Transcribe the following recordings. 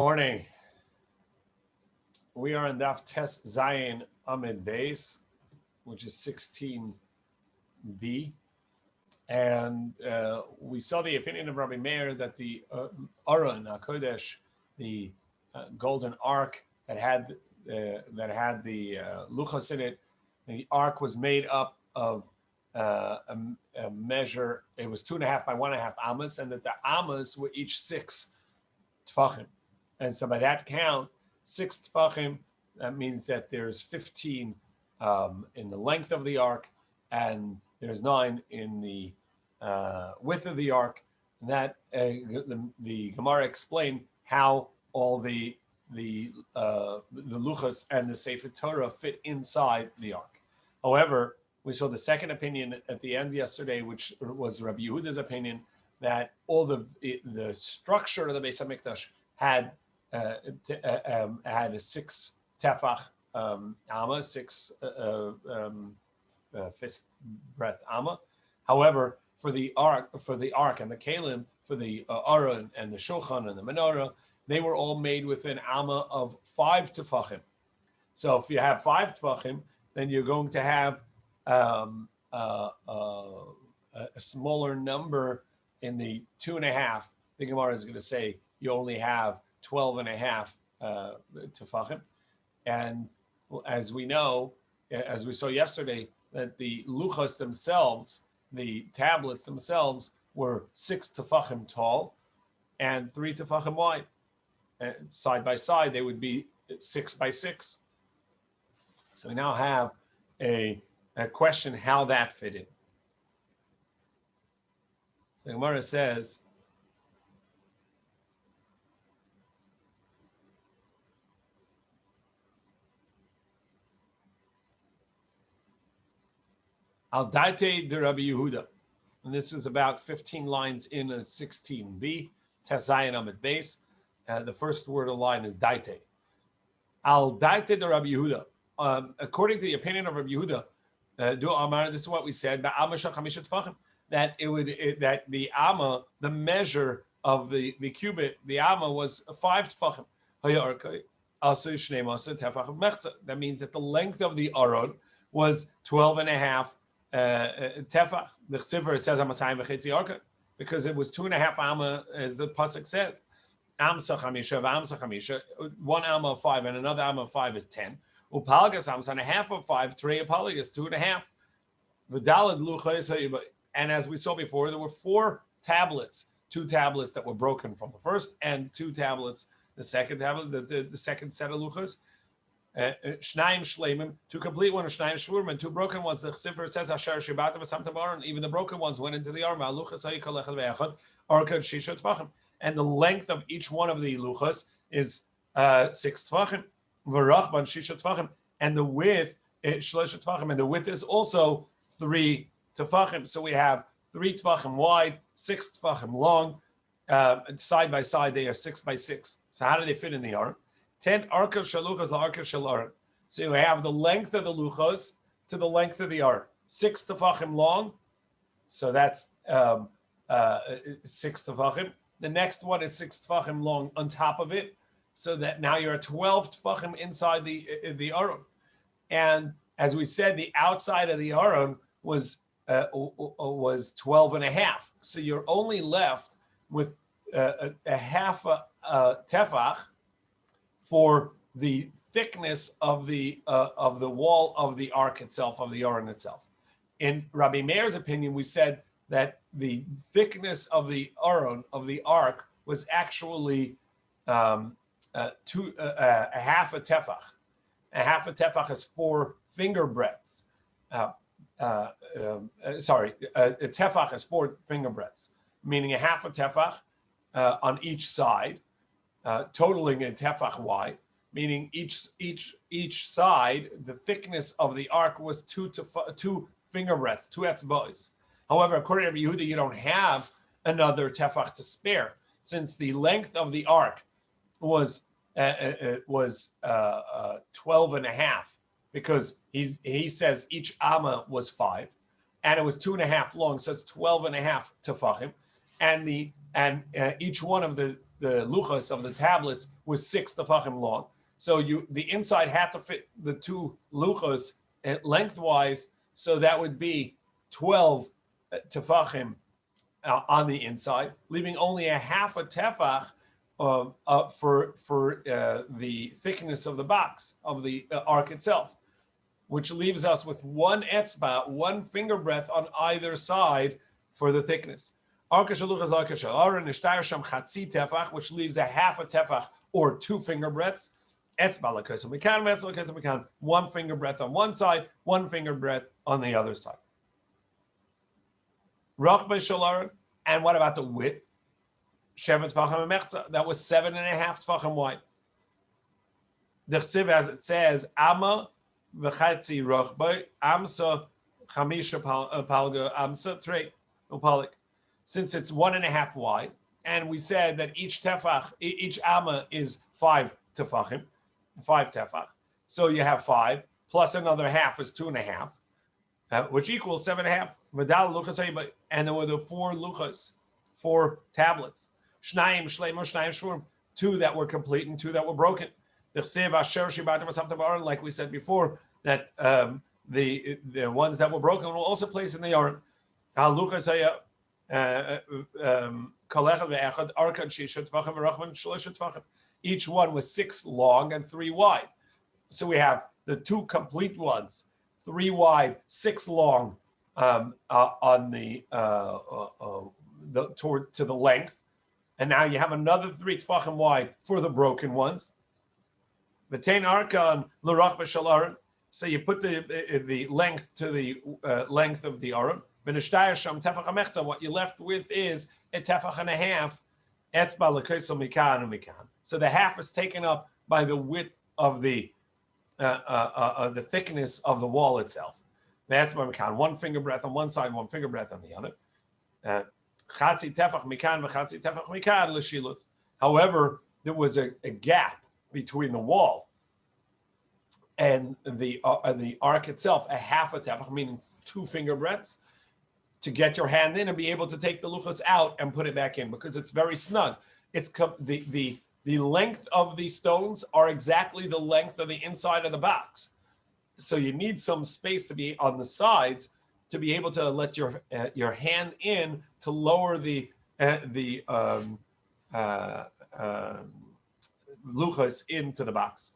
Morning. We are in Daf Tes Zayin Amid Beis, which is 16b, and we saw the opinion of Rabbi Meir that the Aron HaKodesh, the golden ark that had the luchos in it, the ark was made up of a measure. It was 2.5 by 1.5 amas, and that the amas were each 6 tefachim. And so by that count, 6 tefachim, that means that there's 15 in the length of the ark, and there's 9 in the width of the ark. And that the Gemara explained how all the luchos and the Sefer Torah fit inside the ark. However, we saw the second opinion at the end yesterday, which was Rabbi Yehuda's opinion, that all the structure of the Beis HaMikdash had a 6 tefach amma, 6 fist breadth amma. However, for the ark and the kalim, for the aron and the shulchan and the menorah, they were all made with an amma of 5 tefachim. So if you have 5 tefachim, then you're going to have a smaller number in the 2.5. The Gemara is going to say you only have 12.5 tefachim, and as we know, as we saw yesterday, that the luchos themselves, the tablets themselves, were 6 tefachim tall and 3 tefachim wide. And side by side, they would be 6 by 6. So we now have a question how that fit in. So Gemara says, Al Daite de Rabbi Yehuda, and this is about 15 lines in a 16b, Tes Zayin Amid Beis. The first word of the line is Daite. Al Daite de Rabbi Yehuda. According to the opinion of Rabbi Yehuda, this is what we said, that the amma, the measure of the cubit, the amma was 5 tefachim. That means that the length of the aron was 12.5 tefach. The chsiver, it says amasayim v'chetzi arka, because it was 2.5 amma, as the pasuk says. Amsa chamisha v'amsa chamisha, 1 amma of 5 and another amma of 5 is 10. Upalgas amsa, and a half of 5, trei upalgas, 2.5. V'dalad luchos, and as we saw before, there were 4 tablets, 2 tablets that were broken from the first, and 2 tablets, the second tablet, the second set of luchos. Shnaim shleimim, to complete one of shnaim shvurim, and 2 broken ones. The chsifer says asher shibata v'samtam aron. Even the broken ones went into the arm. Luchas hayikol echad ve'echad arka shisha tefachim, and the length of each one of the luchas is 6 tefachim. V'rachban shisha tefachim, and the width shlosh tefachim, and the width is also 3 tefachim. So we have 3 tefachim wide, 6 tefachim long. Side by side, they are 6 by 6. So how do they fit in the arm? 10 arka shaluchos, the arka shalaron. So you have the length of the luchos to the length of the ark. 6 tefachim long, so that's 6 tefachim. The next one is 6 tefachim long on top of it, so that now you're at 12 tefachim inside the aron. And as we said, the outside of the aron was 12.5. So you're only left with a half a tefach for the thickness of the wall of the ark itself, of the aron itself. In Rabbi Meir's opinion, we said that the thickness of the aron, of the ark, was actually a half a tefach. A half a tefach is 4 finger breadths. A tefach is 4 finger breadths, meaning a half a tefach on each side. Totaling a tefach wide, meaning each side, the thickness of the ark was 2 finger breadths, 2 etzba'os. However, according to Rabbi Yehuda, you don't have another tefach to spare, since the length of the ark was 12.5, because he says each amma was 5, and it was 2.5 long, so it's 12.5 tefachim, and each one of the luchos of the tablets was 6 tefachim long. So the inside had to fit the 2 luchos lengthwise, so that would be 12 tefachim on the inside, leaving only a half a tefach for the thickness of the box of the ark itself, which leaves us with 1 etzba, 1 finger breadth on either side for the thickness. Which leaves a half a tefach or 2 finger breadths. 1 finger breadth on one side, 1 finger breadth on the other side. And what about the width? That was 7.5 tefachim wide. The chsiv, as it says, Amma v'chatzi rochbay, Amsa chamisha palga, Amsa trei upalik. Since it's 1.5 wide, and we said that each tefach, each Amma is 5 tefachim, 5 tefach. So you have 5 plus another half is 2.5, which equals 7.5. And there were the 4 luchas, 4 tablets. Shnayim shleimah, shnayim shvurim, 2 that were complete and 2 that were broken. Like we said before, that the ones that were broken were also placed in the yarn. Each one was 6 long and 3 wide. So we have the 2 complete ones, 3 wide, 6 long on the toward to the length, and now you have another 3 tefachim wide for the broken ones. V'tein arkan l'rach v'shalaron. So you put the length to the length of the aron. V'nishtayir sham tefach hamechza. What you're left with is a tefach and a half. Etzba l'kaisel mikan u'mikan. So the half is taken up by the width of the thickness of the wall itself. That's by mikan. 1 finger breadth on one side, 1 finger breadth on the other. Chatzi tefach mikan v'chatzi tefach mikan l'shilut. However, there was a gap between the wall and the ark itself, a half a tefach, meaning 2 finger breadths, to get your hand in and be able to take the luchos out and put it back in, because it's very snug. It's the length of the stones are exactly the length of the inside of the box. So you need some space to be on the sides to be able to let your hand in to lower the luchos into the box.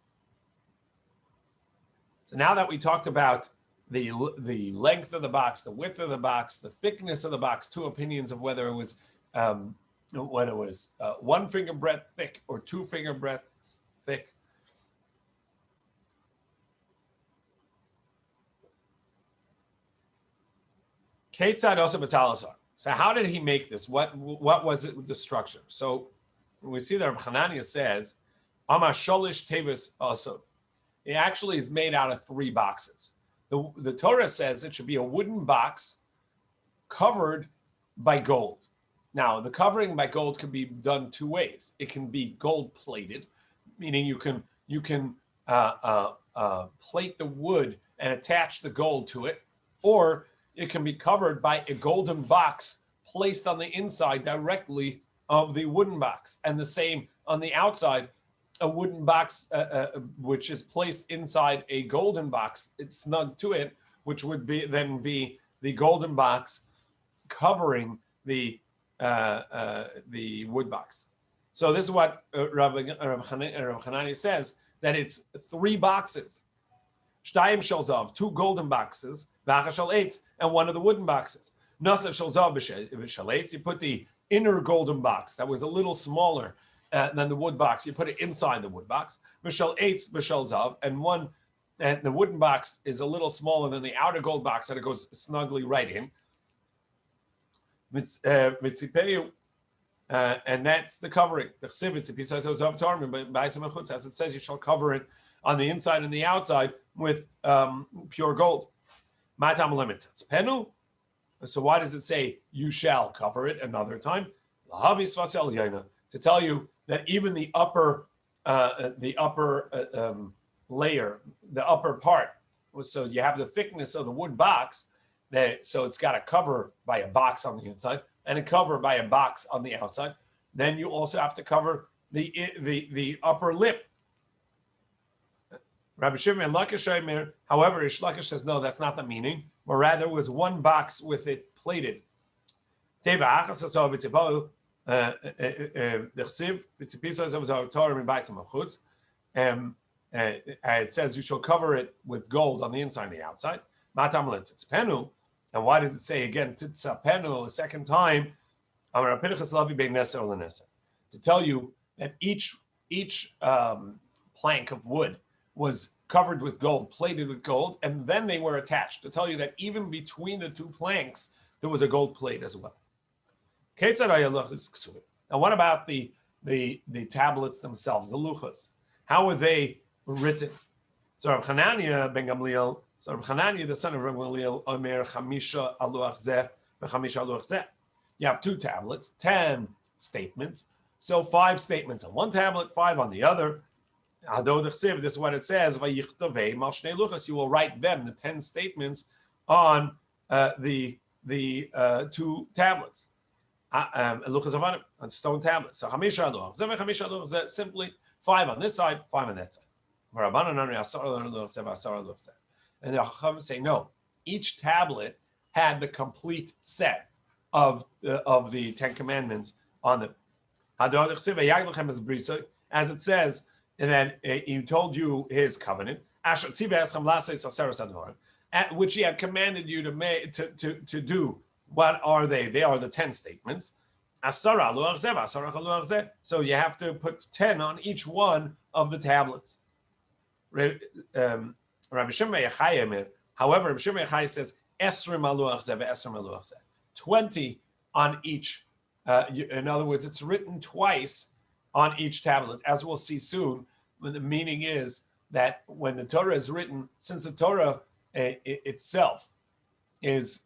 So now that we talked about the length of the box, the width of the box, the thickness of the box, 2 opinions of whether it was 1 finger breadth thick or 2 finger breadth thick. Ketzad also b'talasar. So how did he make this? What was it with the structure? So we see that Rabbi Hanania says, Amar sholish tevis also. It actually is made out of 3 boxes. The Torah says it should be a wooden box covered by gold. Now, the covering by gold can be done 2 ways. It can be gold plated, meaning you can plate the wood and attach the gold to it, or it can be covered by a golden box placed on the inside directly of the wooden box, and the same on the outside. A wooden box which is placed inside a golden box, it's snug to it, which would be the golden box covering the wood box. So this is what Rabbi Hanani says, that it's 3 boxes. Shtayim shel zav, 2 golden boxes, v'achar shel eitz, and 1 of the wooden boxes. Nasa shel zav b'shel eitz, you put the inner golden box that was a little smaller than the wood box, you put it inside the wood box. B'shel eitz b'shel zav, and the wooden box is a little smaller than the outer gold box, and it goes snugly right in. And that's the covering. As it says, you shall cover it on the inside and the outside with pure gold. So why does it say you shall cover it another time? To tell you that even the upper layer, the upper part, so you have the thickness of the wood box, so it's got a cover by a box on the inside and a cover by a box on the outside. then you also have to cover the upper lip. Rabbi Shimon Lakish, however, Ish Lakish says no, that's not the meaning, but rather it was one box with it plated. It says you shall cover it with gold on the inside and the outside. And why does it say again titzapenu a second time? To tell you that each plank of wood was covered with gold, plated with gold, and then they were attached. To tell you that even between the two planks, there was a gold plate as well. Now, what about the tablets themselves, the luchas? How were they written? So Rabbi Hanania ben Gamliel, Rabbi Hanania, the son of Rabbi Gamliel, Omer Chamisha Aluach Zeh, Chamisha Aluach Zeh. You have two tablets, 10 statements. So 5 statements on one tablet, 5 on the other. This is what it says. You will write them, the 10 statements, on the 2 tablets. On stone tablets. So simply 5 on this side, 5 on that side. And the Chacham say no. Each tablet had the complete set of the 10 commandments on them. As it says, and then he told you his covenant, which he had commanded you to do. What are they? They are the 10 statements. So you have to put 10 on each one of the tablets. Rabbi Shimon Yochai, however, Rabbi Shimon Yochai says 20 on each. In other words, it's written twice on each tablet, as we'll see soon. The meaning is that when the Torah is written, since the Torah itself is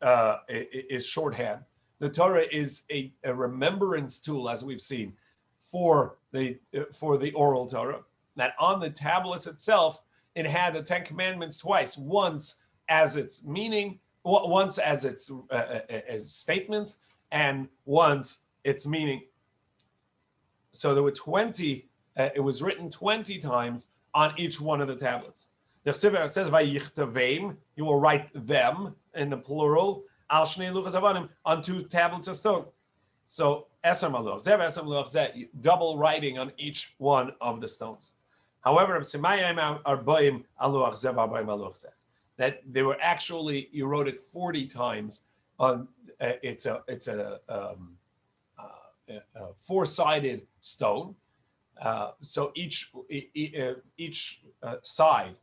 shorthand, the Torah is a remembrance tool, as we've seen, for the oral Torah. That on the tablets itself, it had the 10 commandments twice. Once as its meaning, once as its as statements, and once its meaning. So there were 20. It was written 20 times on each one of the tablets. The Chsiver says, "Vayichtavim," you will write them in the plural, al shnei luchos avanim, on 2 tablets of stone. So esem aluch zeh, double writing on each one of the stones. However, that they were actually, you wrote it 40 times on. It's a 4-sided stone. So each side,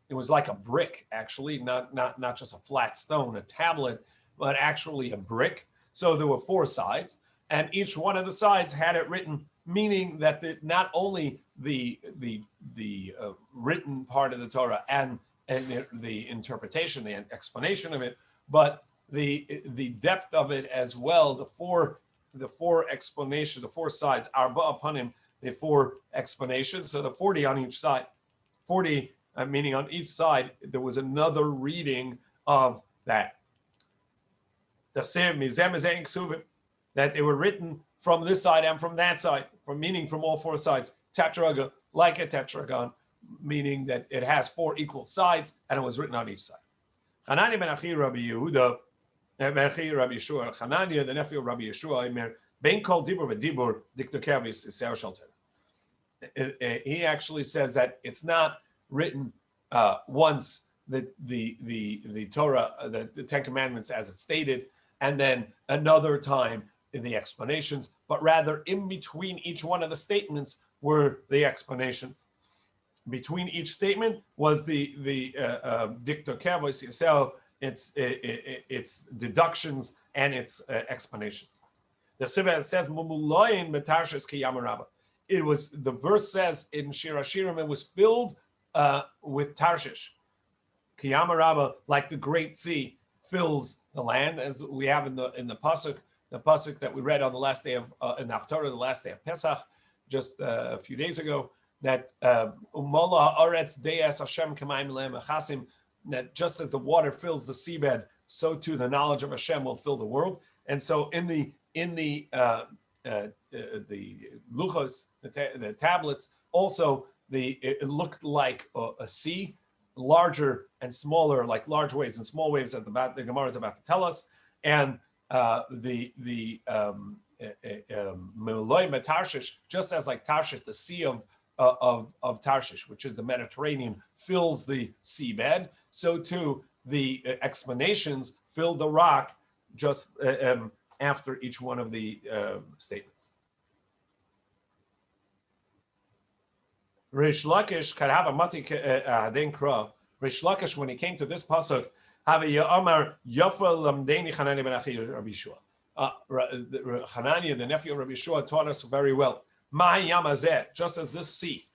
it was like a brick, actually, not just a flat stone, a tablet, but actually a brick. So there were 4 sides, and each one of the sides had it written, meaning that not only the written part of the Torah and the interpretation, the explanation of it, but the depth of it as well. The four explanations, the 4 sides, arba upon him, the 4 explanations. So the 40 on each side, 40 meaning on each side there was another reading of that. That they were written from this side and from that side, meaning from all 4 sides. Tetragon, like a tetragon, meaning that it has 4 equal sides, and it was written on each side. Hanani ben Achi Rabbi Yehuda, ben Achi Rabbi Yeshua, Hanani, the nephew of Rabbi Yeshua, Imer, ben kol dibur v'dibur diktokevis iser shelter. He actually says that it's not written once the Torah, the 10 Commandments as it's stated, and then another time in the explanations, but rather in between each one of the statements were the explanations. Between each statement was the dictokevos yisel, its deductions and its explanations. The Chsiva says mumuloyin b'tarshes kiyam. It was, the verse says in Shir Hashirim, it was filled with Tarshish. Kiyam Rabba, like the great sea fills the land, as we have in the pasuk that we read on the last day of in Haftarah, the last day of Pesach, just a few days ago, that Umola Haaretz De'es Hashem K'mayim Le'em Achasim, that just as the water fills the seabed, so too the knowledge of Hashem will fill the world. And so in the luchos, the tablets. Also, it looked like a sea, larger and smaller, like large waves and small waves. At the Gemara is about to tell us, and the Tarshish, just as like Tarshish, the sea of Tarshish, which is the Mediterranean, fills the seabed, so too the explanations fill the rock just after each one of the statements. Rish Lakish could have a mati adenkra. Rish Lakish, when he came to this pasuk, have a Yamar Yafa Lamdeni Hanani ben Achi Rabbi Shua. Hanani, the nephew of Rabbi Shua, taught us very well. Mahi Yamazeh, just as this sea,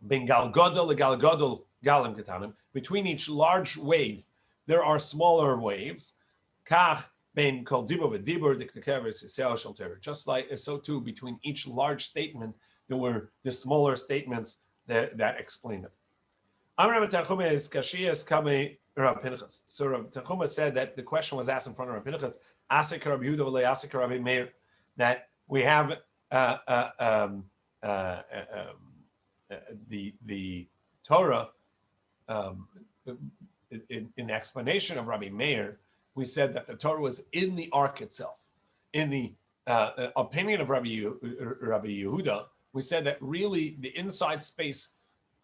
ben Gal Gadol Gal Gadol Galim Ketanim, between each large wave, there are smaller waves. Kach ben Kol Dibur v'Dibur Diktekeves Yisrael Shel Torah. Just like so too, between each large statement, there were the smaller statements that explain it. Amar Rabbi Tanchuma is Kashiyas Kame Rav Pinchas. So Rav Tanchuma said that the question was asked in front of Rav Pinchas, Asik Rabbi Yehuda v'le Asik Rabbi Meir, that we have the Torah in the explanation of Rabbi Meir. We said that the Torah was in the ark itself. In the opinion of Rabbi Yehuda, we said that really the inside space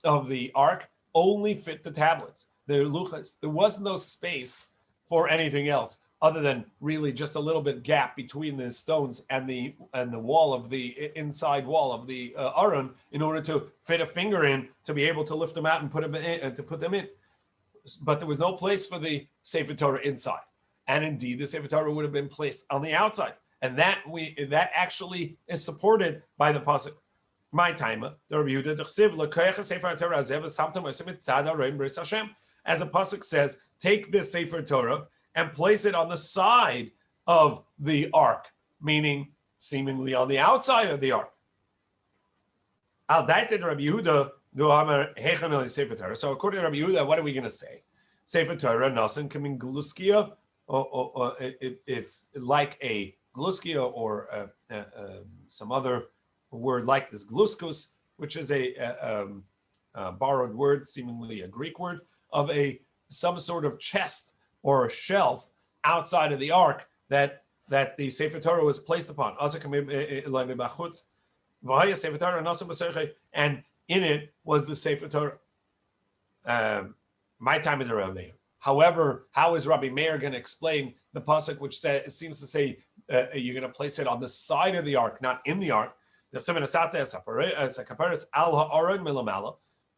of the ark only fit the tablets, the luchas. There was no space for anything else other than really just a little bit gap between the stones and the wall of the inside wall of the aron in order to fit a finger in to be able to lift them out and put them in. But there was no place for the Sefer Torah inside, and indeed the Sefer Torah would have been placed on the outside, and that actually is supported by the pasuk. My timer, the Rabbi Yehuda, as the pasuk says, take this Sefer Torah and place it on the side of the ark, meaning seemingly on the outside of the ark. Al daited Rabbi Yehuda do Amar Hechanel Sefer Torah. So according to Rabbi Yehuda, what are we going to say? Sefer Torah nasan coming gluskia, or it's like a gluskia or some other word like this gluskus, which is a borrowed word, seemingly a Greek word, of some sort of chest or a shelf outside of the ark that the Sefer Torah was placed upon. And in it was the Sefer Torah. My time in the Rabbi Meir. However, how is Rabbi Meir going to explain the pasuk which seems to say you're going to place it on the side of the ark, not in the ark?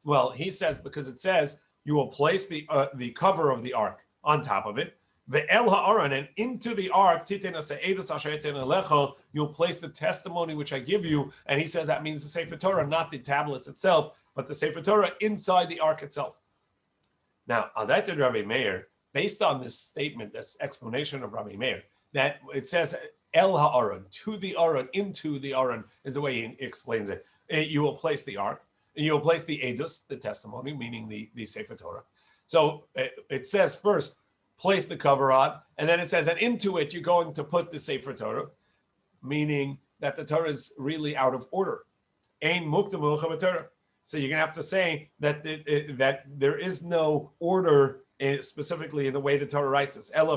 Well, he says because it says you will place the cover of the ark on top of it. The El Ha'aron, and into the ark, you'll place the testimony which I give you. And he says that means the Sefer Torah, not the tablets itself, but the Sefer Torah inside the ark itself. Now, Aldaita Rabbi Meir, based on this statement, this explanation of Rabbi Meir, that it says El Ha'aron, to the Aron, into the Aron, is the way he explains it. You will place the ark, and you will place the Edus, the testimony, meaning the Sefer Torah. So it says first, place the cover on, and then it says, and into it, you're going to put the Sefer Torah, meaning that the Torah is really out of order. Ein muktam Torah. So you're going to have to say that there is no order specifically in the way the Torah writes this. And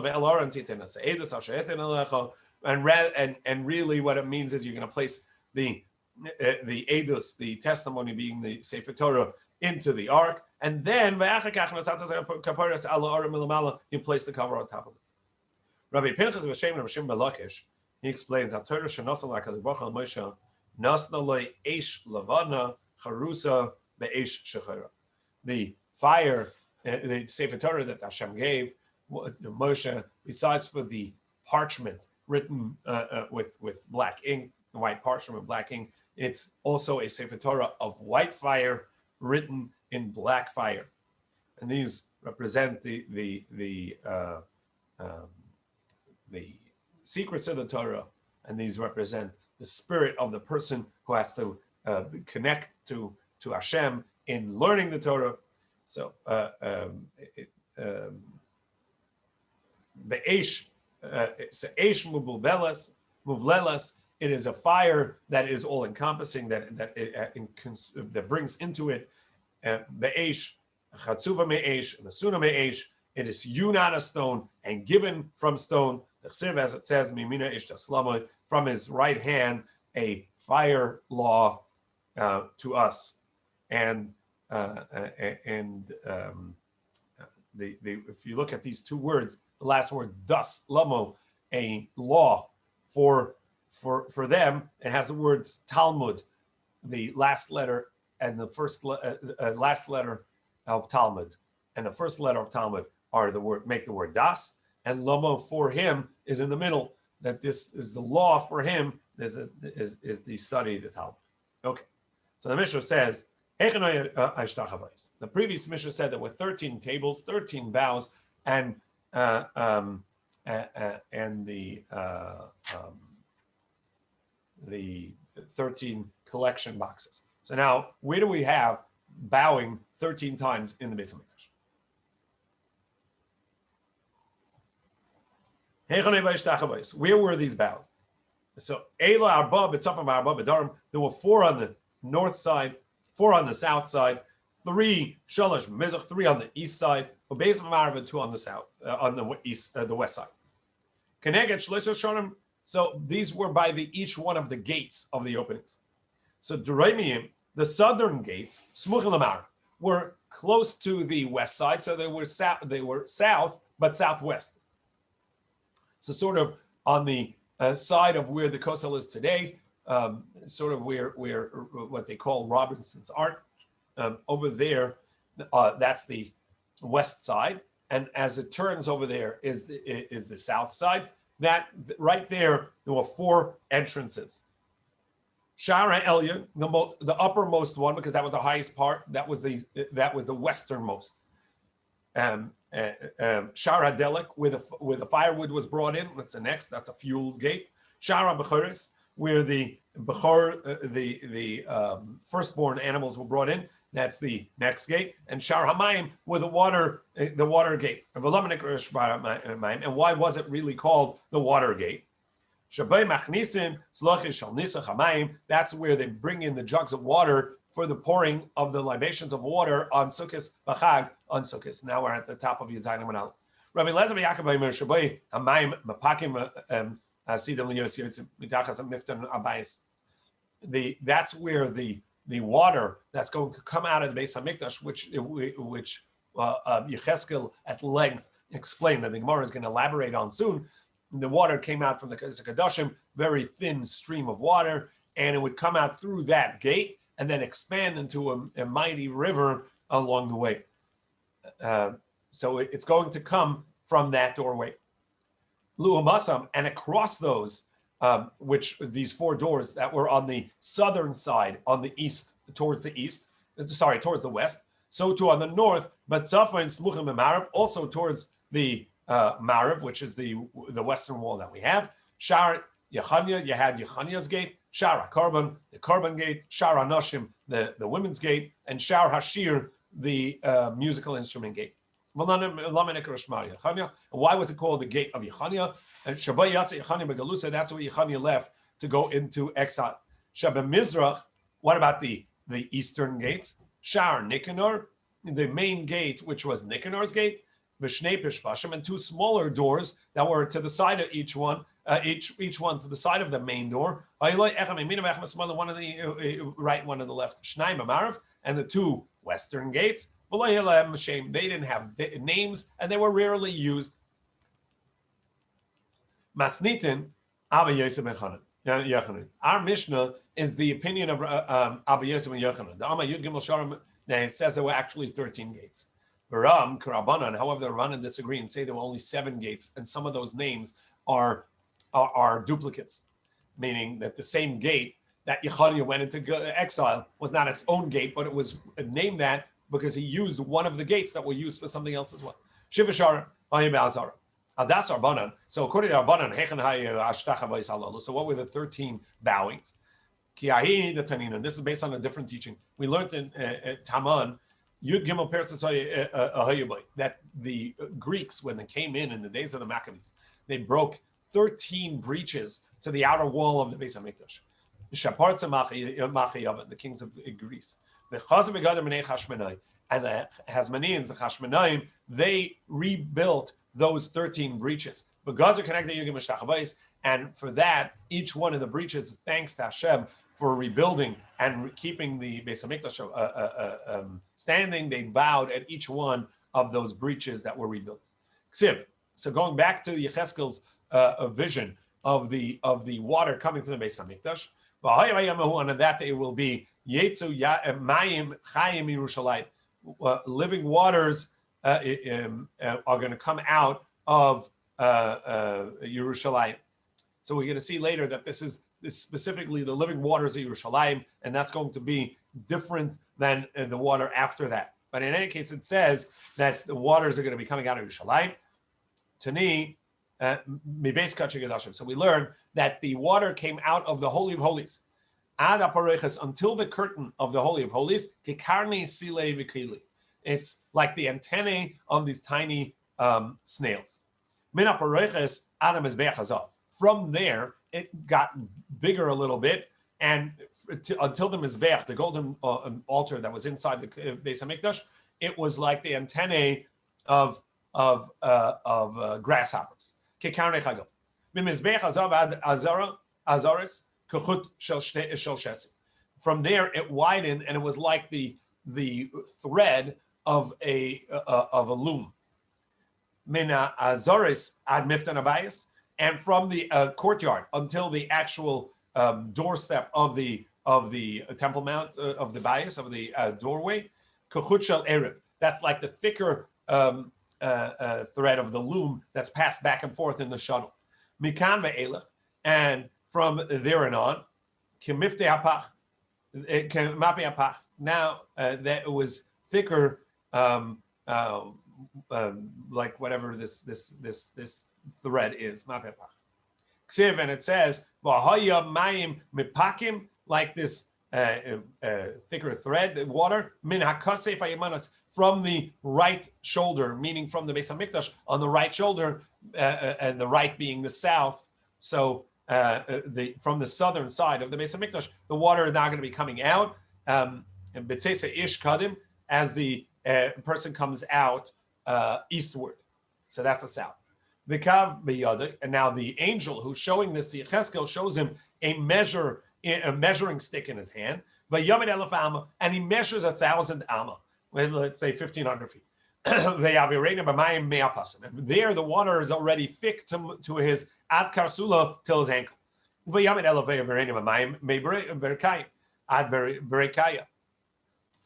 really what it means is you're going to place the edus, the testimony being the Sefer Torah, into the ark, and then you place the cover on top of it. Rabbi Pinchas v'Shem Rabbi Shimon ben Lakish, he explains that Torah shenosel HaKadosh Baruch Hu Moshe nasna lo eish lavana charusa be'eish shechera. The fire, the Sefer Torah that Hashem gave Moshe, besides for the parchment written with black ink, white parchment, black ink, it's also a Sefer Torah of white fire written in black fire, and these represent the secrets of the Torah, and these represent the spirit of the person who has to connect to Hashem in learning the Torah. So be'esh muvlelas, It is a fire that is all encompassing, that brings into it be'esh, chatzuva me'esh, mesuna me'esh. It is hewn out of stone and given from stone. As it says, mimina ish taslama, from his right hand, a fire law to us. And if you look at these two words, the last word das lamo, a law for them, it has the words Talmud, the last letter and the first last letter of Talmud, and the first letter of Talmud are the word, make the word das, and lamo for him is in the middle. That this is the law for him is the study of the Talmud. Okay, so the Mishnah says. The previous Mishnah said there were 13 tables, 13 bows, and the 13 collection boxes. So now, where do we have bowing 13 times in the Beis Hamikdash? Where were these bows? So there were 4 on the north side, 4 on the south side, 3 shalosh mizrach, 3 on the east side, ubeis ma'arav, 2 on the south, on the east, the west side. Keneged shlisha shonim. So these were by each one of the gates of the openings. So Duraimiyim, the southern gates, smuchim l'ma'arav, were close to the west side, so they were south, but southwest. So sort of on the side of where the Kollel is today. Sort of where what they call Robinson's Arch, over there, that's the west side, and as it turns over there is the south side. That right there were 4 entrances. Shara Elyon, the uppermost one, because that was the highest part. That was the westernmost. Shara Delik, where the firewood was brought in. That's the next. That's a fuel gate. Shara Bechoris, where the firstborn animals were brought in. That's the next gate. And Shar Hamayim, where the water gate. And why was it really called the water gate? That's where they bring in the jugs of water for the pouring of the libations of water on Sukkot B'Chag on Sukkot. Now we're at the top of Yudzayin Manal. Rabbi Lezer Yaakov Omer Shabai Hamayim Mapakim that's where the water that's going to come out of the Beis Hamikdash, which Yecheskel at length explained that the Gemara is going to elaborate on soon. The water came out from the Kedoshim, very thin stream of water, and it would come out through that gate and then expand into a mighty river along the way. So it's going to come from that doorway. Lu'amasam, and across those, which these 4 doors that were on the southern side, on the east, towards the west, so too on the north, but Tzafa and Smuchim and Marav, also towards the Marav, which is the western wall that we have. Shar Yechanya, you had Yechanya's gate, Shar HaKarban, the Karban gate, Shar HaNashim, the women's gate, and Shar Hashir, the musical instrument gate. And why was it called the gate of Yechanya? And Shabbat Yatsa Yechanya Begalusa, that's where Yechanya left to go into exile. Shabbat Mizrach, what about the eastern gates? Shar Nikanor, the main gate, which was Nikanor's gate, Vishnei Pishpashim, and 2 smaller doors that were to the side of each one, each one to the side of the main door. One on the right, one on the left. Shnai Mamarav, and the 2 western gates. They didn't have names, and they were rarely used. Masnitin, Abba Yosef ben Yochanan. Our Mishnah is the opinion of Abba Yosef ben Yochanan. The Amma Yud Gimel Sharim, it says there were actually 13 gates. Baram, Karabanan, however, the Rabbanan disagree and say there were only 7 gates, and some of those names are duplicates, meaning that the same gate that Yechania went into exile was not its own gate, but it was named that because he used one of the gates that were used for something else as well. Shiva Shara, Ayim Adas Arbanan. So according to Arbanan, so what were the 13 bowings? This is based on a different teaching. We learned in Taman, Yud Gimel that the Greeks, when they came in the days of the Maccabees, they broke 13 breaches to the outer wall of the Beis Hamikdash. The kings of Greece. The and the Hasmoneans, the Hashmonaim, they rebuilt those 13 breaches. And for that, each one of the breaches, thanks to Hashem for rebuilding and keeping the Beis Hamikdash standing, they bowed at each one of those breaches that were rebuilt. Ksiv. So going back to Yecheskel's vision of the water coming from the Beis Hamikdash, on that day will be Yetzu Mayim Chayim Yerushalayim. Living waters are going to come out of Yerushalayim. So we're going to see later that this is specifically the living waters of Yerushalayim, and that's going to be different than the water after that. But in any case, it says that the waters are going to be coming out of Yerushalayim. Tani, so we learn that the water came out of the Holy of Holies. Ad aparechas, until the curtain of the Holy of Holies, kikarni silei v'kili. It's like the antennae of these tiny snails. Min aparechas adam mizbeach hazav. From there, it got bigger a little bit, and until the mizbeach, the golden altar that was inside the Beis Hamikdash, it was like the antennae of grasshoppers. Kikarni chagav. Min mizbeach hazav ad azaris. From there, it widened, and it was like the thread of a loom. Mina azaris ad miftan abayis, and from the courtyard until the actual doorstep of the Temple Mount of the bayis of the doorway, kuchut shel erev. That's like the thicker thread of the loom that's passed back and forth in the shuttle. Mikan ve'elech, and from there and on, now that it was thicker, like whatever this thread is. Ksiv, and it says like this thicker thread, the water min hakasef hayamanas, from the right shoulder, meaning from the Beis Hamikdash on the right shoulder, and the right being the south. So from the southern side of the Beis Hamikdash, the water is now going to be coming out. And B'tzeisa ish kadim, as the person comes out eastward. So that's the south. V'kav b'yada, and now the angel who's showing this to Yecheskel shows him a measuring stick in his hand. V'yamid elef amma, and he measures 1,000 amma, let's say 1,500 feet. And there the water is already thick to his ad karsula till his ankle.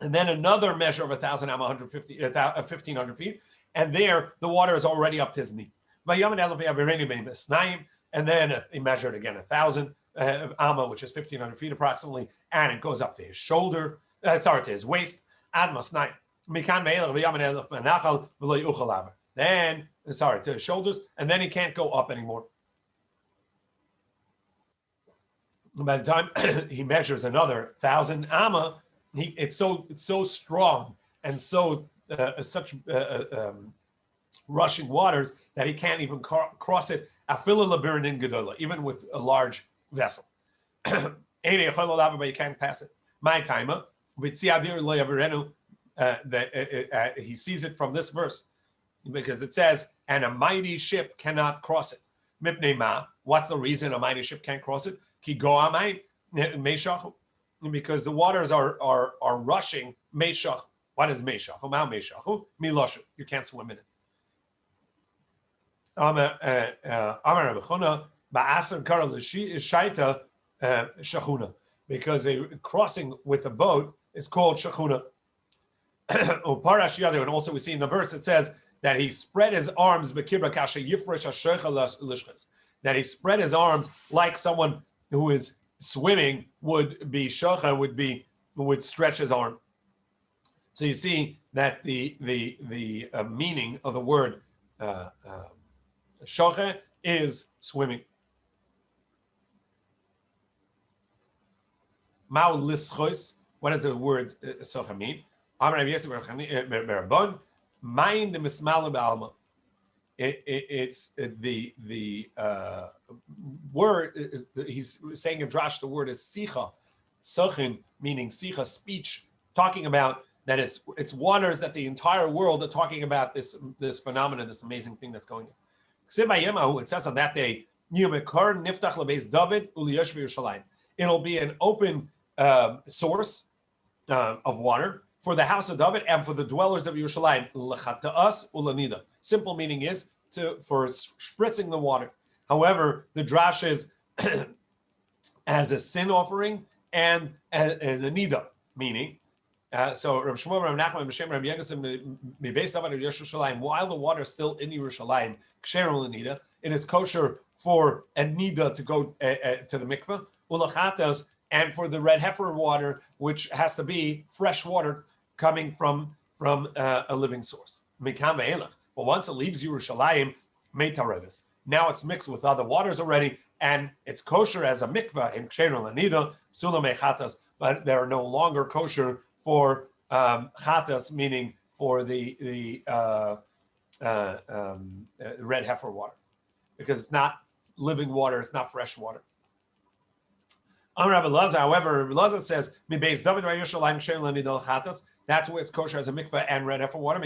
And then another measure of 1,000 amma, 1,500 feet, and there the water is already up to his knee. And then he measured again 1,000 amma, which is 1,500 feet approximately, and it goes up to his shoulder, to his waist. Ad masnayim. Then, to his shoulders, and then he can't go up anymore. By the time he measures another 1,000 amma, it's so strong and so such rushing waters that he can't even cross it. Even with a large vessel, but you can't pass it. My timer, that he sees it from this verse, because it says, and a mighty ship cannot cross it. What's the reason a mighty ship can't cross it? Because the waters are rushing. What is meishach? You can't swim in it. Because a crossing with a boat is called shachuna. And also we see in the verse it says that he spread his arms, that he spread his arms like someone who is swimming would be shocha, would stretch his arm. So you see that the meaning of the word shocha is swimming. What does the word socha mean? it's the word. He's saying in Drash, the word is sicha, sachin, meaning sicha, speech, talking about that it's waters that the entire world are talking about this phenomenon, this amazing thing that's going on. It says on that day, it'll be an open source of water for the house of David and for the dwellers of Yerushalayim. Simple meaning is for spritzing the water. However, the drash is as a sin offering and as a nida, meaning. So Rav Shmuel, Rav Nachman, B'Shem Rav Yegasim, Mibeis David of Yerushalayim, while the water is still in Yerushalayim, ksher l'nida, it is kosher for a nida to go to the mikveh, ulachatas, and for the red heifer water, which has to be fresh water coming from a living source. Mikam ve'elach. But once it leaves Yerushalayim, meitaredes. Now it's mixed with other waters already, and it's kosher as a mikveh in ksher l'nida, psula mechatas, but they are no longer kosher for chatas, meaning for the red heifer water, because it's not living water, it's not fresh water. Rabbi Lazar, however, Rabbi Lazar says, that's where it's kosher as a mikveh and red heifer water.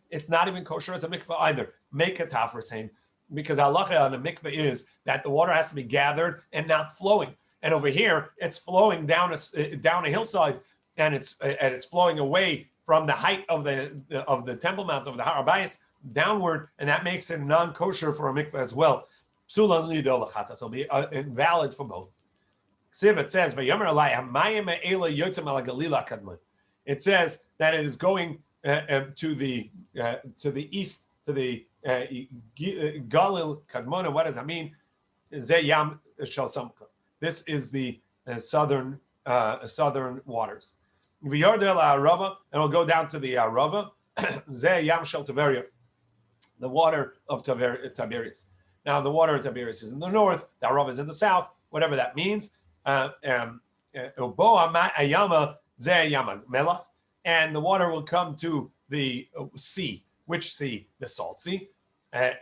It's not even kosher as a mikveh either. Make a tafra saying, because halacha on a mikveh is that the water has to be gathered and not flowing. And over here, it's flowing down a hillside, and it's flowing away from the height of the Temple Mount, of the Har Habayis, downward, and that makes it non-kosher for a mikveh as well. Psula l'nidol l'chatas, will be invalid for both. It says, it says that it is going to the east, to the Galil Kadmona. What does that mean? Yam Shel Samka. This is the southern waters. And it'll go down to the Arava. Yam Shel Tiberia, the water of Tiberias. Now, the water of Tiberias is in the north, the Arava is in the south, whatever that means. And the water will come to the sea. Which sea? The salt sea. And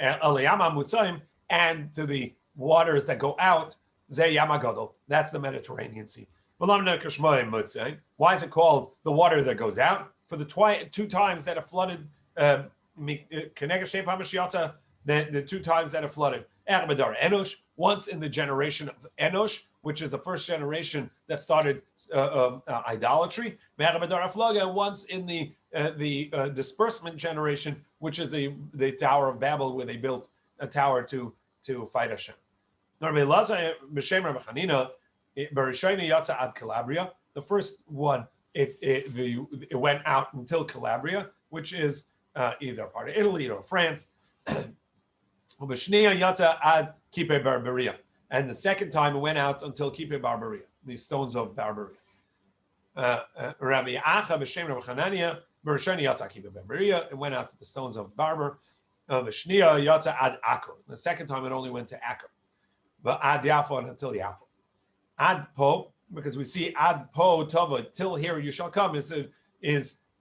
to the waters that go out, that's the Mediterranean Sea. Why is it called the water that goes out? For the two times that it flooded, the 2 times that it flooded. Once in the generation of Enosh, which is the first generation that started idolatry. Once in the disbursement generation, which is the Tower of Babel, where they built a tower to fight Hashem. The first one, it went out until Calabria, which is either part of Italy or France. And the second time it went out until Kippur Barbaria, the stones of Barbaria. Rabbi Acha b'Shem Rabbi Chanania, Bereshani Yatza Kippur Barbaria, it went out to the stones of Barbar. V'Shnia Yatza ad Akko. The second time it only went to Akko. But ad Yafo and until Yafo. Ad Po, because we see ad Po Tova, till here you shall come, is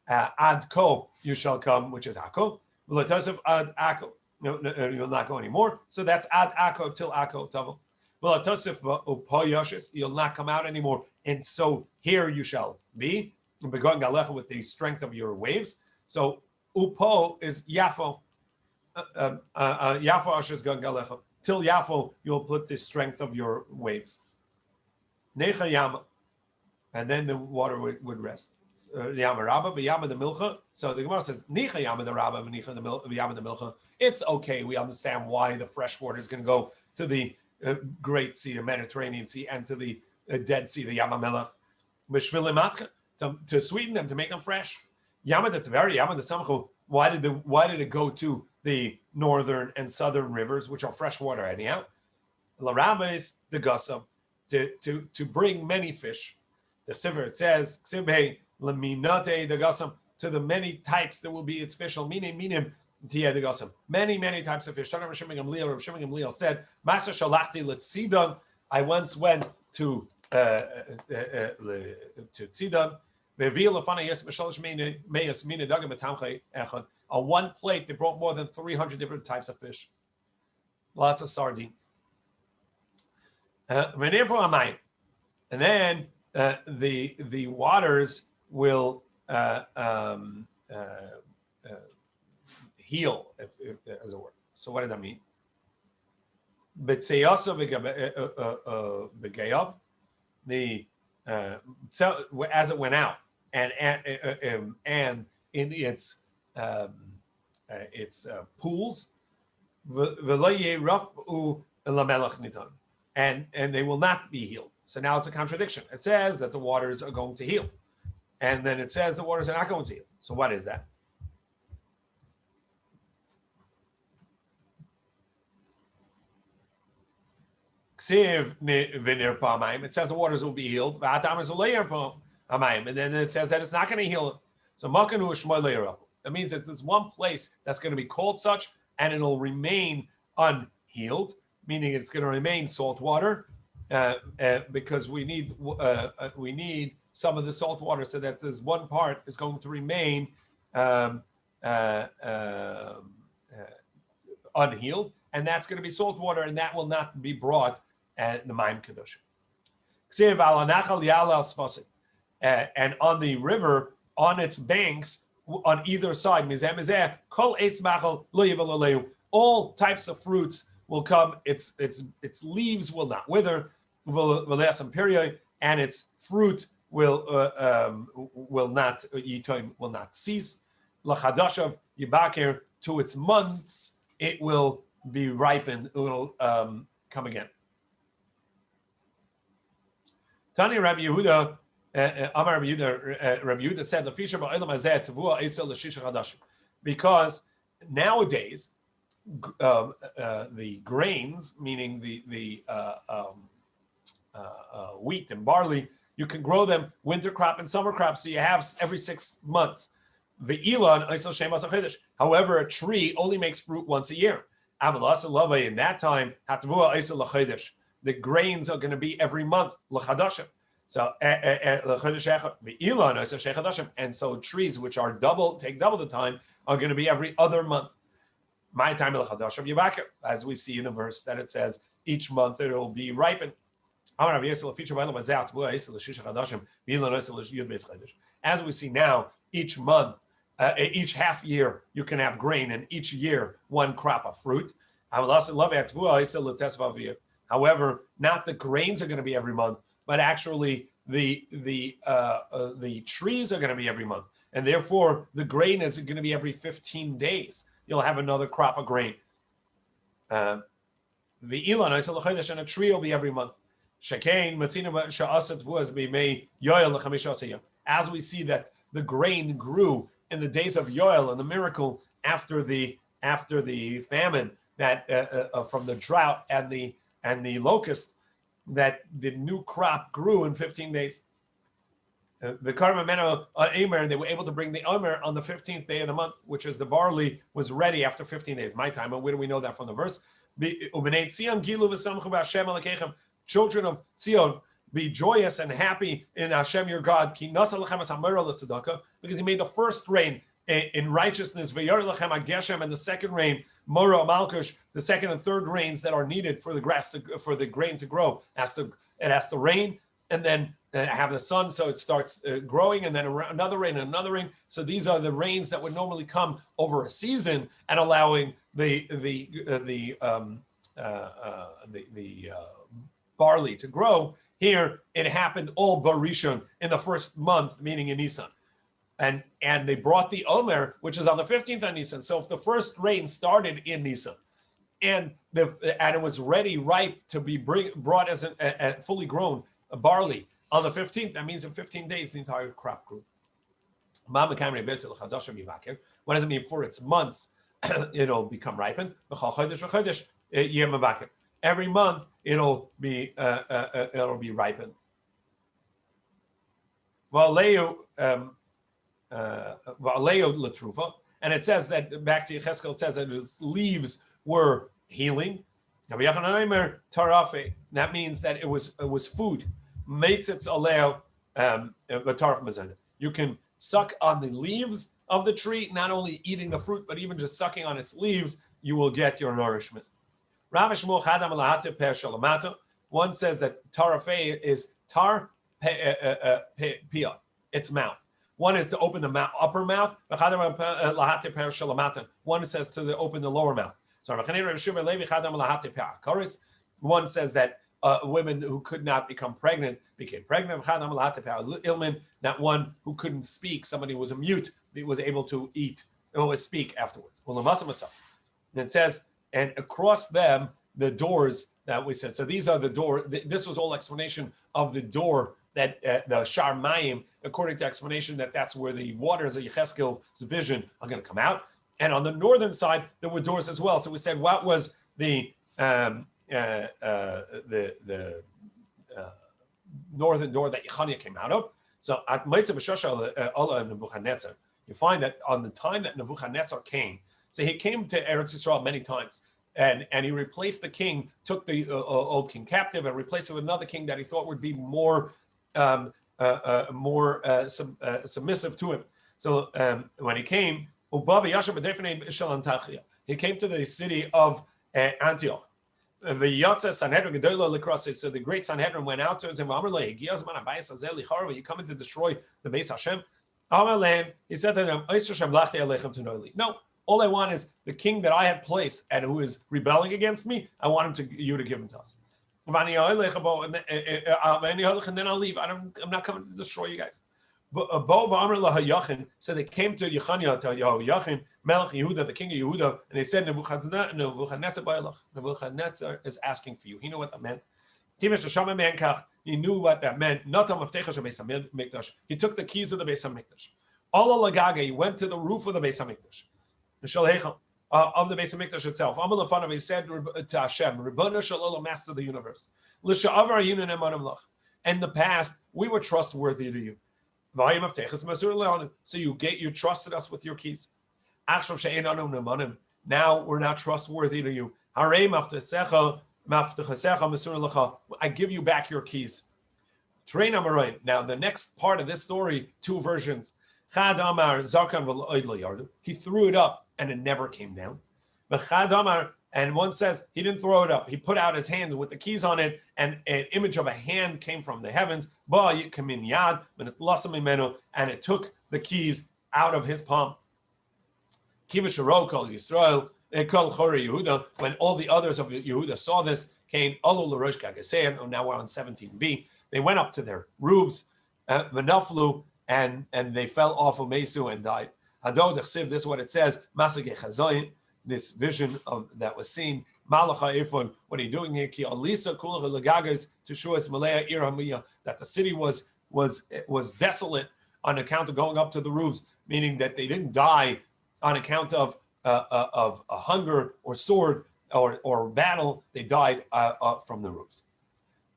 ad Ko you shall come, which is Akko. V'Latosef ad Akko. No, you'll not go anymore. So that's ad Akko till Akko Tova. You'll not come out anymore, and so here you shall be. With the strength of your waves. So upo is Yafo. Yafo ashes galecha. Till Yafo, you'll put the strength of your waves. Necha Yama, and then the water would rest. Yama Rabba, V'Yama the Milcha. So the Gemara says Necha Yama the Rabba, V'Yama the Milcha. It's okay. We understand why the fresh water is going to go to the Great Sea, the Mediterranean Sea, and to the Dead Sea, the Yam HaMelech, to sweeten them, to make them fresh. Yama the Taveri, Yama the Samchu. Why did it go to the northern and southern rivers, which are fresh water anyhow? Larabes the Gassam, to bring many fish. The Sefer it says Ksibhe Laminate the Gassam, to the many types that will be its fish. Minim. Many types of fish. Rav Shimon Gamliel said, Master Shalachti Letzidon. I once went to Tzidon, On one plate, they brought more than 300 different types of fish. Lots of sardines. And then the waters will heal, if as it were. So what does that mean? So as it went out, and in its pools, and they will not be healed. So now it's a contradiction. It says that the waters are going to heal, and then it says the waters are not going to heal. So what is that? It says the waters will be healed, and then it says that it's not going to heal. So that means that there's one place that's going to be called such, and it'll remain unhealed, meaning it's going to remain salt water, because we need some of the salt water, so that this one part is going to remain unhealed, and that's going to be salt water, and that will not be brought at the Maim Kedushim. And on the river, on its banks, on either side, all types of fruits will come. Its leaves will not wither, and its fruit will not cease. L'chadashav yibakir, to its months it will be ripened. It will come again. Tani Rabbi Yehuda, Amar Rabbi Yehuda said, "Fischer ba'olam hazeh tavua esel l'shisha chadashim," because nowadays the grains, meaning the wheat and barley, you can grow them winter crop and summer crop, so you have every 6 months. However, a tree only makes fruit once a year. In that time, the grains are going to be every month. So, and so trees which are take double the time are going to be every other month. My time, as we see in the verse that it says each month it will be ripened. As we see now, each month, each half year, you can have grain, and each year one crop of fruit. However, not the grains are going to be every month, but actually the trees are going to be every month, and therefore the grain is going to be every 15 days. You'll have another crop of grain. The ilan and a tree will be every month. As we see that the grain grew in the days of Yoel, and the miracle after the famine, that from the drought and the locust, that the new crop grew in 15 days. The Karmameno Omer, and they were able to bring the Omer on the 15th day of the month, which is the barley was ready after 15 days. My time, and where do we know that from the verse? Children of Zion, be joyous and happy in Hashem your God, because He made the first rain in righteousness, and the second rain, Mora Malkush, the second and third rains that are needed for the grass for the grain to grow. It has to rain, and then have the sun, so it starts growing, and then another rain and another rain. So these are the rains that would normally come over a season and allowing the barley to grow. Here it happened all Barishon in the first month, meaning in Nisan. And they brought the Omer, which is on the 15th of Nisan. So if the first rain started in Nisan, and it was ready, ripe to be brought as a fully grown barley on the 15th, that means in 15 days the entire crop grew. What does it mean? For its months, it'll become ripened. Every month it'll be ripened. And it says that back to Yecheskel, it says that its leaves were healing. That means that it was food. You you can suck on the leaves of the tree, not only eating the fruit, but even just sucking on its leaves, you will get your nourishment. One says that tarafeh is tar pia, its mouth. One is to open the upper mouth. One says to open the lower mouth. One says that women who could not become pregnant became pregnant. That one who couldn't speak, somebody who was a mute, was able to eat or speak afterwards. And it says, and across them, the doors that we said. So these are the door. This was all explanation of the door that the Shar Mayim, according to explanation, that's where the waters of Yecheskel's vision are going to come out. And on the northern side, there were doors as well. So we said, what was the northern door that Yechaniah came out of? So at Meitzah B'Shosha Allah Nebuchadnezzar, you find that on the time that Nebuchadnezzar came, so he came to Eretz Yisrael many times, and he replaced the king, took the old king captive, and replaced it with another king that he thought would be more submissive to him. So when he came, he came to the city of Antioch. The Yotze Sanhedrin Gedolah Lekrosis. So the great Sanhedrin went out to him and said, "You coming to destroy the Beis Hashem?" He said to them, "No, all I want is the king that I had placed and who is rebelling against me. I want you to give him to us. And then I'll leave. I'm not coming to destroy you guys." So they came to Yechaniah, to Yehoiachin, Melech Yehuda, the king of Yehuda, and they said, Nebuchadnezzar is asking for you. He knew what that meant. He knew what that meant. He took the keys of the Beis HaMikdash. He went to the roof of the Beis HaMikdash, of the Beis HaMikdash itself. He said to Hashem, Master of the universe, in the past, we were trustworthy to you. So you trusted us with your keys. Now we're not trustworthy to you. I give you back your keys. Now the next part of this story, two versions. He threw it up and it never came down. And one says he didn't throw it up. He put out his hands with the keys on it, and an image of a hand came from the heavens, and it took the keys out of his palm. When all the others of Yehuda saw this, came, now we're on 17b, they went up to their roofs, and they fell off of Mesu and died. This is what it says, this vision of that was seen. What are you doing here? That the city was desolate on account of going up to the roofs, meaning that they didn't die on account of a hunger or sword or battle. They died from the roofs.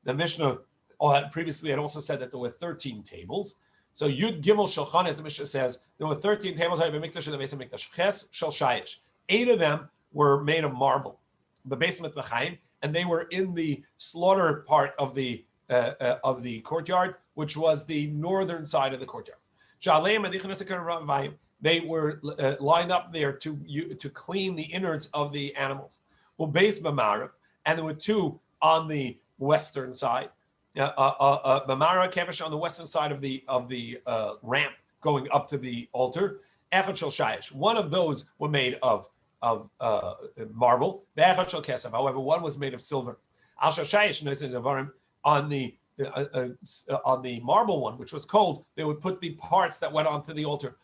The Mishnah previously had also said that there were 13 tables. So Yud Gimel Shulchan, as the Mishnah says, there were 13 tables. 8 of them were made of marble, and they were in the slaughter part of the courtyard, which was the northern side of the courtyard. They were lined up there to clean the innards of the animals. And there were 2 on the western side. Bamara Kevish on the western side of the ramp going up to the altar. One of those were made of marble. However, one was made of silver. On the marble one, which was cold, they would put the parts that went onto the altar.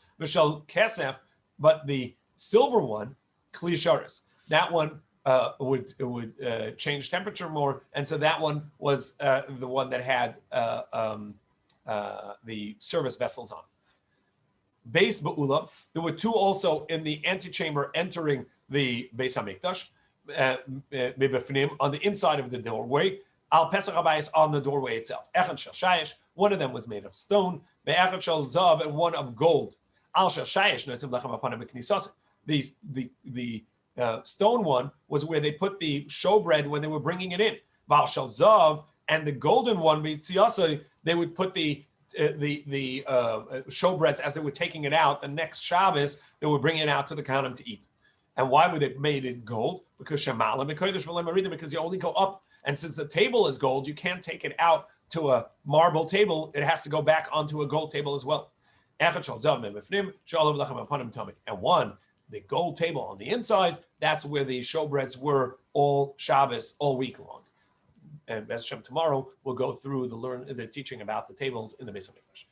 But the silver one, klisharis, that one would change temperature more, and so that one was the one that had the service vessels on. Beis Ba'ula, there were 2 also in the antechamber entering the Beis HaMikdash, on the inside of the doorway. Al Pesach Habayis, on the doorway itself. Echad Shel Shayesh, one of them was made of stone. Ve'echad Shel Zav, and one of gold. Al Shel Shayesh, Nosim Lechem Apanim B'Knisas. The stone one was where they put the showbread when they were bringing it in. Val Shel Zav, and the golden one, they would put the showbreads as they were taking it out. The next Shabbos, they were bringing it out to the Kohanim to eat. And why would they made it gold? Because because you only go up. And since the table is gold, you can't take it out to a marble table. It has to go back onto a gold table as well. And one, the gold table on the inside, that's where the showbreads were all Shabbos, all week long. And B'ez Hashem, tomorrow we'll go through the teaching about the tables in the Beis HaMikdash.